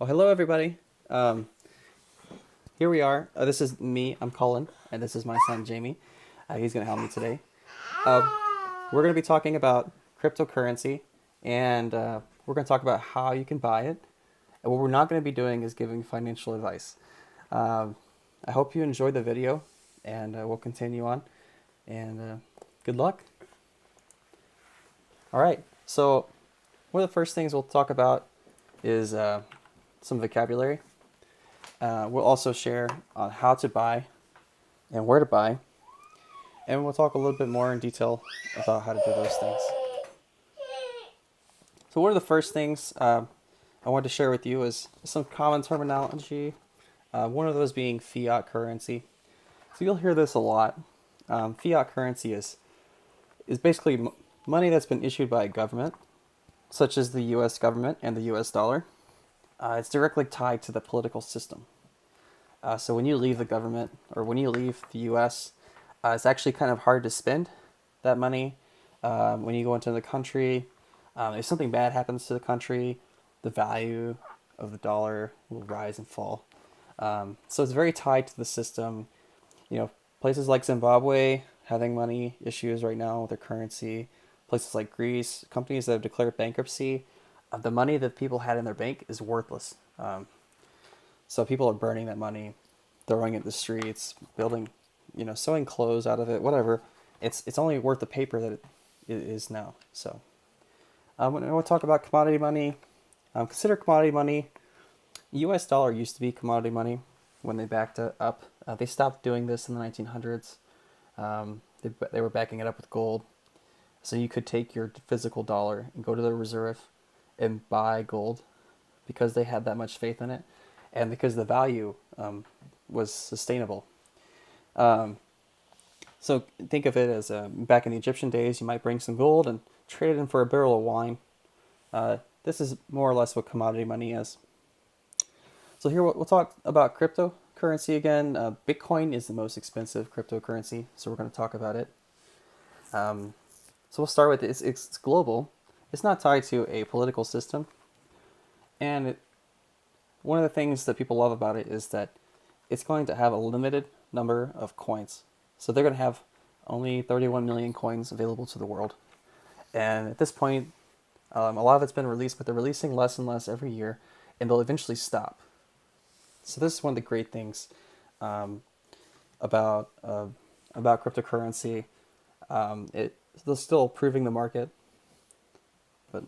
Well, hello everybody. Here we are. This is me. I'm Colin, and this is my son Jamie. He's going to help me today. Uh, we're going to be talking about cryptocurrency, and we're going to talk about how you can buy it. And what we're not going to be doing is giving financial advice. Um, I hope you enjoyed the video, and we'll continue on. And good luck. All right. So one of the first things we'll talk about is some vocabulary. We'll also share on how to buy and where to buy, and we'll talk a little bit more in detail about how to do those things. So one of the first things I wanted to share with you is some common terminology, one of those being fiat currency. So you'll hear this a lot. Fiat currency is basically money that's been issued by a government, such as the US government and the US dollar. It's directly tied to the political system. So when you leave the government or when you leave the US, it's actually kind of hard to spend that money. When you go into the country, if something bad happens to the country, the value of the dollar will rise and fall. So it's very tied to the system. You know, places like Zimbabwe having money issues right now with their currency. Places like Greece, companies that have declared bankruptcy, the money that people had in their bank is worthless. So people are burning that money, throwing it in the streets, building, sewing clothes out of it, whatever. It's only worth the paper that it is now. So when we talk about commodity money, consider commodity money. U.S. dollar used to be commodity money when they backed it up. They stopped doing this in the 1900s. They were backing it up with gold. So you could take your physical dollar and go to the reserve and buy gold because they had that much faith in it and because the value was sustainable. So think of it as back in the Egyptian days, you might bring some gold and trade it in for a barrel of wine. This is more or less what commodity money is. So here we'll talk about cryptocurrency again. Bitcoin is the most expensive cryptocurrency, so we're going to talk about it. So we'll start with it. It's global. It's not tied to a political system. And one of the things that people love about it is that it's going to have a limited number of coins. So they're going to have only 31 million coins available to the world. And at this point, a lot of it's been released, but they're releasing less and less every year, and they'll eventually stop. So this is one of the great things about cryptocurrency. They're still proving the market, but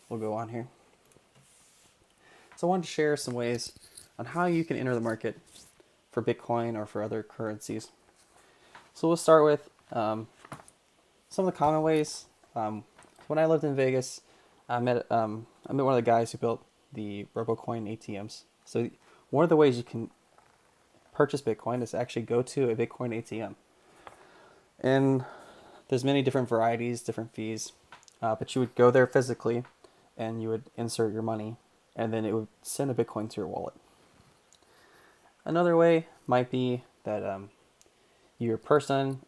we'll go on here. So I wanted to share some ways on how you can enter the market for Bitcoin or for other currencies. So we'll start with some of the common ways. When I lived in Vegas, I met one of the guys who built the RoboCoin ATMs. So one of the ways you can purchase Bitcoin is actually go to a Bitcoin ATM. And there's many different varieties, different fees, but you would go there physically and you would insert your money and then it would send a Bitcoin to your wallet. Another way might be that you're a person,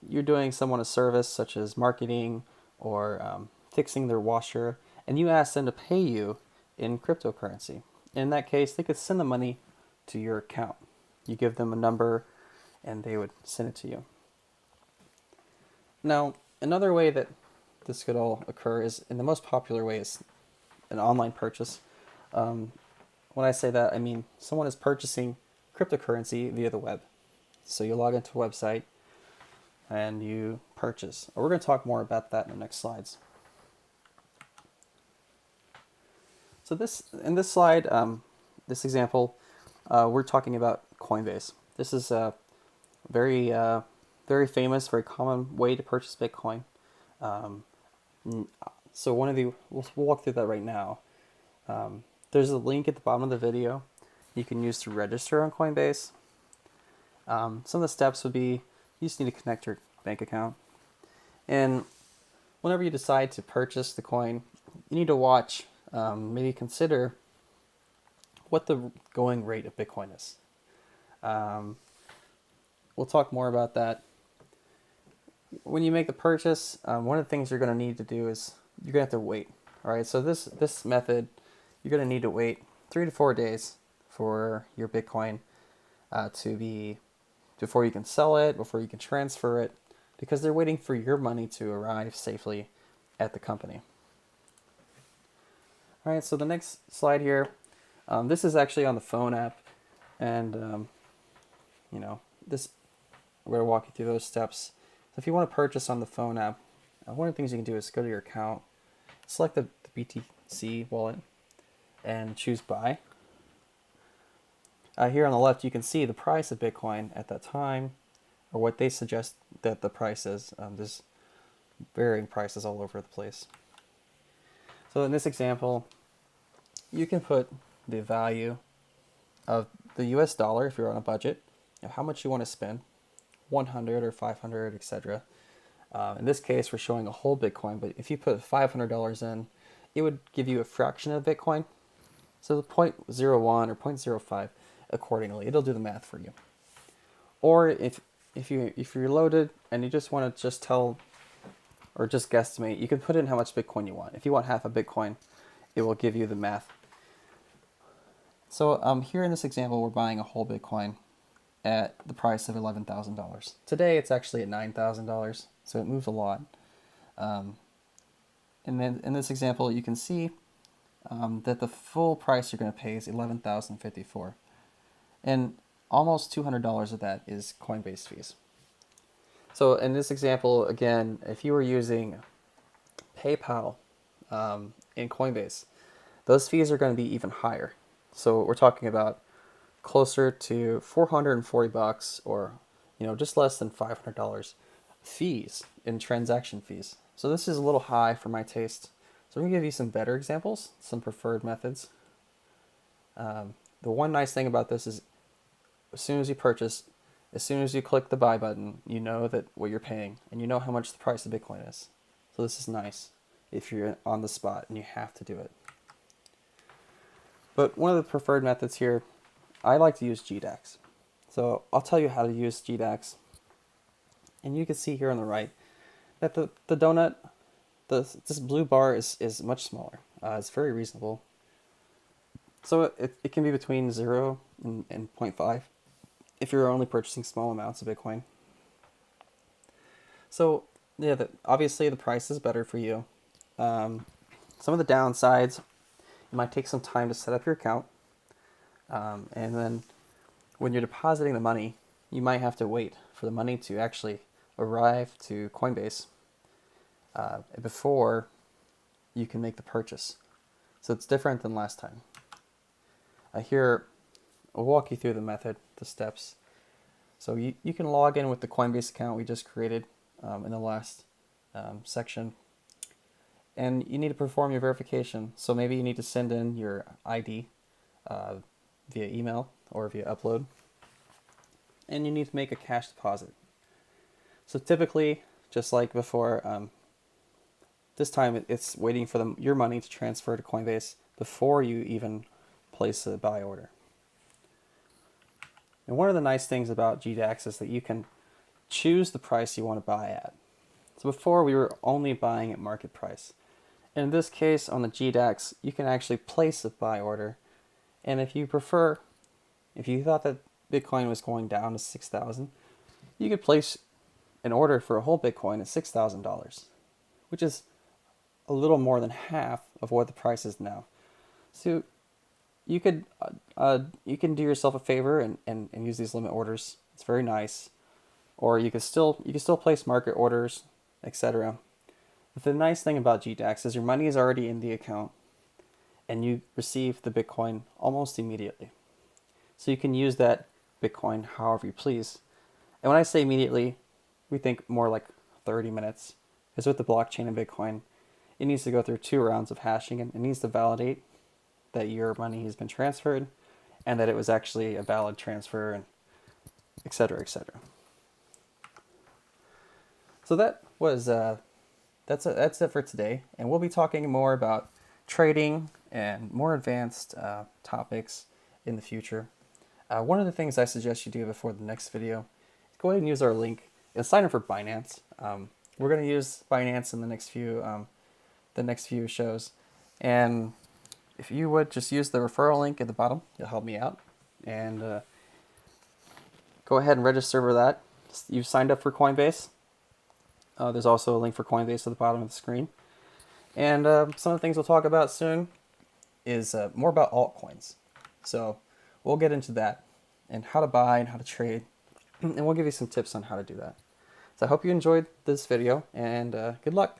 you're doing someone a service such as marketing or fixing their washer, and you ask them to pay you in cryptocurrency. In that case, they could send the money to your account. You give them a number and they would send it to you. Now, another way that this could all occur is, and the most popular way is an online purchase. When I say that, I mean someone is purchasing cryptocurrency via the web. So you log into a website and you purchase. We're going to talk more about that in the next slides. So in this slide, this example, we're talking about Coinbase. This is a very famous, very common way to purchase Bitcoin. So we'll walk through that right now. There's a link at the bottom of the video you can use to register on Coinbase. Some of the steps would be you just need to connect your bank account. And whenever you decide to purchase the coin, you need to watch, maybe consider what the going rate of Bitcoin is. We'll talk more about that. When you make the purchase, one of the things you're going to need to do is you're going to have to wait. All right, so this method, you're going to need to wait 3 to 4 days for your Bitcoin to be before you can sell it, before you can transfer it, because they're waiting for your money to arrive safely at the company. All right, so the next slide here, this is actually on the phone app, and this we're going to walk you through those steps. So if you want to purchase on the phone app, one of the things you can do is go to your account, select the BTC wallet, and choose buy. Here on the left, you can see the price of Bitcoin at that time, or what they suggest that the price is. There's varying prices all over the place. So in this example, you can put the value of the US dollar, if you're on a budget, of how much you want to spend, 100 or 500, etc. In this case, we're showing a whole Bitcoin, but if you put $500 in, it would give you a fraction of Bitcoin. So the 0.01 or 0.05 accordingly. It'll do the math for you. Or if you're loaded and you just want to tell or just guesstimate, you can put in how much Bitcoin you want. If you want half a Bitcoin, it will give you the math. So here in this example, we're buying a whole Bitcoin at the price of $11,000. Today, it's actually at $9,000, so it moved a lot. And then in this example, you can see that the full price you're going to pay is $11,054, and almost $200 of that is Coinbase fees. So in this example, again, if you were using PayPal in Coinbase, those fees are going to be even higher. So we're talking about closer to $440, or just less than $500 fees in transaction fees. So this is a little high for my taste. So I'm going to give you some better examples, some preferred methods. The one nice thing about this is as soon as you purchase, as soon as you click the buy button, you know that what you're paying, and you know how much the price of Bitcoin is. So this is nice if you're on the spot and you have to do it. But one of the preferred methods here, I like to use GDAX. So I'll tell you how to use GDAX. And you can see here on the right that the donut, this blue bar is much smaller. It's very reasonable. So it can be between 0 and 0.5 if you're only purchasing small amounts of Bitcoin. So yeah, obviously the price is better for you. Some of the downsides, it might take some time to set up your account. And then when you're depositing the money, you might have to wait for the money to actually arrive to Coinbase before you can make the purchase. So it's different than last time. Here, I'll walk you through the method, the steps. So you can log in with the Coinbase account we just created in the last section. And you need to perform your verification. So maybe you need to send in your ID via email or via upload. And you need to make a cash deposit. So typically, just like before, this time it's waiting for your money to transfer to Coinbase before you even place a buy order. And one of the nice things about GDAX is that you can choose the price you want to buy at. So before we were only buying at market price. In this case, on the GDAX, you can actually place a buy order. And if you prefer, if you thought that Bitcoin was going down to 6,000, you could place an order for a whole Bitcoin at $6,000, which is a little more than half of what the price is now. So you can do yourself a favor and use these limit orders. It's very nice. Or you can still place market orders, etc. But the nice thing about GDAX is your money is already in the account and you receive the Bitcoin almost immediately. So you can use that Bitcoin however you please. And when I say immediately, we think more like 30 minutes. Because with the blockchain and Bitcoin, it needs to go through 2 rounds of hashing, and it needs to validate that your money has been transferred and that it was actually a valid transfer, and et cetera, et cetera. So that was that's it for today, and we'll be talking more about trading and more advanced topics in the future. One of the things I suggest you do before the next video is go ahead and use our link and sign up for Binance. We're going to use Binance in the next few shows, and if you would just use the referral link at the bottom, it'll help me out. And go ahead and register for that. You've signed up for Coinbase. There's also a link for Coinbase at the bottom of the screen. And some of the things we'll talk about soon is more about altcoins. So we'll get into that and how to buy and how to trade. And we'll give you some tips on how to do that. So I hope you enjoyed this video, and good luck.